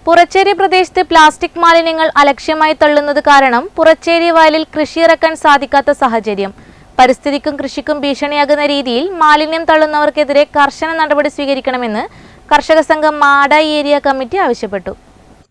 പുറച്ചേരി പ്രദേശത്ത് പ്ലാസ്റ്റിക് മാലിന്യങ്ങൾ അലക്ഷ്യമായി തള്ളുന്നത് കാരണം പുറച്ചേരി വയലിൽ കൃഷിയിറക്കാൻ സാധിക്കാത്ത സാഹചര്യം. പരിസ്ഥിതിക്കും കൃഷിക്കും ഭീഷണിയാകുന്ന രീതിയിൽ മാലിന്യം തള്ളുന്നവർക്കെതിരെ കർശന നടപടി സ്വീകരിക്കണമെന്ന് കർഷക സംഘം മാടായി ഏരിയ കമ്മിറ്റി ആവശ്യപ്പെട്ടു.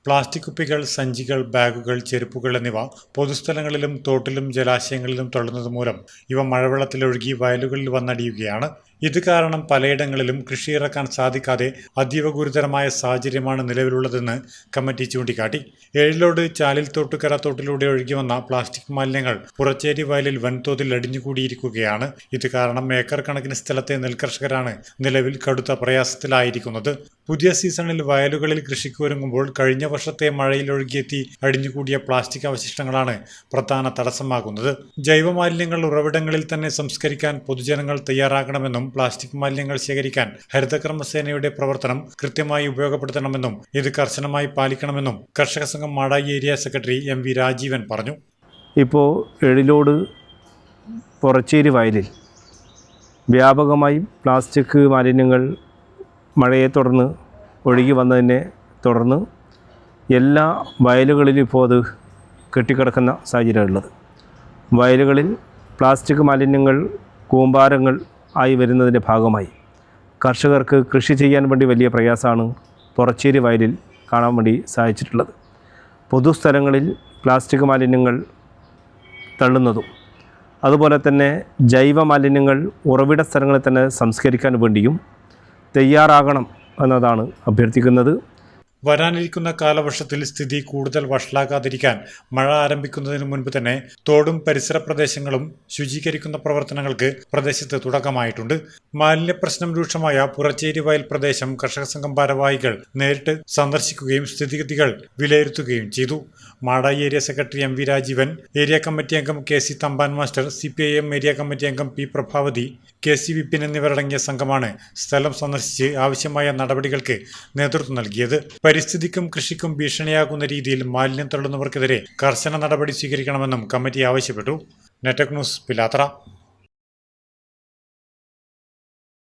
പ്ലാസ്റ്റിക് കുപ്പികൾ, സഞ്ചികൾ, ബാഗുകൾ, ചെരുപ്പുകൾ എന്നിവ പൊതുസ്ഥലങ്ങളിലും തോട്ടിലും ജലാശയങ്ങളിലും തള്ളുന്നത് മൂലം ഇവ മഴവെള്ളത്തിലൊഴുകി വയലുകളിൽ വന്നടിയുകയാണ്. ഇത് കാരണം പലയിടങ്ങളിലും കൃഷിയിറക്കാൻ സാധിക്കാതെ അതീവ ഗുരുതരമായ സാഹചര്യമാണ് നിലവിലുള്ളതെന്ന് കമ്മിറ്റി ചൂണ്ടിക്കാട്ടി. ഏഴിലോട് ചാലിൽ തോട്ടുകര തോട്ടിലൂടെ ഒഴുകി വന്ന പ്ലാസ്റ്റിക് മാലിന്യങ്ങൾ പുറച്ചേരി വയലിൽ വൻതോതിൽ അടിഞ്ഞുകൂടിയിരിക്കുകയാണ്. ഇത് കാരണം ഏക്കർ കണക്കിന് സ്ഥലത്തെ നെൽകർഷകരാണ് നിലവിൽ കടുത്ത പ്രയാസത്തിലായിരിക്കുന്നത്. പുതിയ സീസണിൽ വയലുകളിൽ കൃഷിക്ക് ഒരുങ്ങുമ്പോൾ കഴിഞ്ഞ വർഷത്തെ മഴയിൽ ഒഴുകിയെത്തി അടിഞ്ഞുകൂടിയ പ്ലാസ്റ്റിക് അവശിഷ്ടങ്ങളാണ് പ്രധാന തടസ്സമാകുന്നത്. ജൈവമാലിന്യങ്ങൾ ഉറവിടങ്ങളിൽ തന്നെ സംസ്കരിക്കാൻ പൊതുജനങ്ങൾ തയ്യാറാകണമെന്നും പ്ലാസ്റ്റിക് മാലിന്യങ്ങൾ ശേഖരിക്കാൻ ഹരിതകർമ്മസേനയുടെ പ്രവർത്തനം കൃത്യമായി ഉപയോഗപ്പെടുത്തണമെന്നും ഇത് കർശനമായി പാലിക്കണമെന്നും കർഷക സംഘം Madayi area secretary MV Rajeevan പറഞ്ഞു. ഇപ്പോൾ എഴിലോട് പുറച്ചേരി വയലിൽ വ്യാപകമായി പ്ലാസ്റ്റിക് മാലിന്യങ്ങൾ മഴയെ തുടർന്ന് ഒഴുകി വന്നതിനെ തുടർന്ന് എല്ലാ വയലുകളിലും ഇപ്പോൾ അത് കെട്ടിക്കിടക്കുന്ന സാഹചര്യമുള്ളത്. വയലുകളിൽ പ്ലാസ്റ്റിക് മാലിന്യങ്ങൾ കൂമ്പാരങ്ങൾ ആയി വരുന്നതിൻ്റെ ഭാഗമായി കർഷകർക്ക് കൃഷി ചെയ്യാൻ വേണ്ടി വലിയ പ്രയാസമാണ് പുറച്ചേരി വയലിൽ കാണാൻ വേണ്ടി സാധിച്ചിട്ടുള്ളത്. പൊതുസ്ഥലങ്ങളിൽ പ്ലാസ്റ്റിക് മാലിന്യങ്ങൾ തള്ളുന്നതും അതുപോലെ തന്നെ ജൈവ മാലിന്യങ്ങൾ ഉറവിട സ്ഥലങ്ങളിൽ തന്നെ സംസ്കരിക്കാൻ വേണ്ടിയും തയ്യാറാകണം എന്നതാണ് അഭ്യർത്ഥിക്കുന്നത്. വരാനിരിക്കുന്ന കാലവർഷത്തിൽ സ്ഥിതി കൂടുതൽ വഷളാകാതിരിക്കാൻ മഴ ആരംഭിക്കുന്നതിന് മുൻപ് തന്നെ തോടും പരിസര പ്രദേശങ്ങളും ശുചീകരിക്കുന്ന പ്രവർത്തനങ്ങൾക്ക് പ്രദേശത്ത് തുടക്കമായിട്ടുണ്ട്. മാലിന്യ പ്രശ്നം രൂക്ഷമായ പുറച്ചേരി വയൽ പ്രദേശം കർഷക സംഘം ഭാരവാഹികൾ നേരിട്ട് സന്ദർശിക്കുകയും സ്ഥിതിഗതികൾ വിലയിരുത്തുകയും ചെയ്തു. Madayi area secretary MV Rajeevan, area committee അംഗം KC Thampan master, CPIM area committee അംഗം P പ്രഭാവതി, KC വിപിൻ എന്നിവരടങ്ങിയ സംഘമാണ് സ്ഥലം സന്ദർശിച്ച് ആവശ്യമായ നടപടികൾക്ക് നേതൃത്വം നൽകിയത്. പരിസ്ഥിതിക്കും കൃഷിക്കും ഭീഷണിയാകുന്ന രീതിയിൽ മാലിന്യം തള്ളുന്നവർക്കെതിരെ കർശന നടപടി സ്വീകരിക്കണമെന്നും കമ്മിറ്റി ആവശ്യപ്പെട്ടു. Network news, Pilathara.